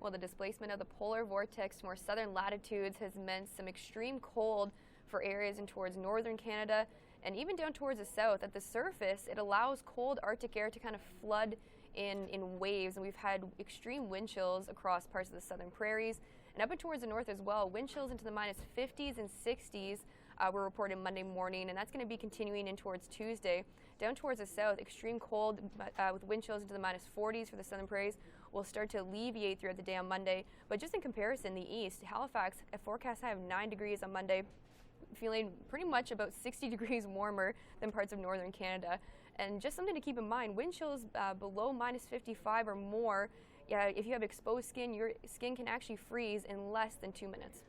Well, the displacement of the polar vortex to more southern latitudes has meant some extreme cold for areas in towards northern Canada and even down towards the south. At the surface, it allows cold Arctic air to kind of flood in waves, and we've had extreme wind chills across parts of the southern prairies and up and towards the north as well. Wind chills into the minus 50s and 60s were reported Monday morning, and that's going to be continuing in towards Tuesday. Down towards the south, extreme cold with wind chills into the minus 40s for the southern prairies will start to alleviate throughout the day on Monday. But just in comparison, the east, Halifax, a forecast high of 9 degrees on Monday, feeling pretty much about 60 degrees warmer than parts of northern Canada. And just something to keep in mind, wind chills below minus 55 or more, if you have exposed skin, your skin can actually freeze in less than 2 minutes.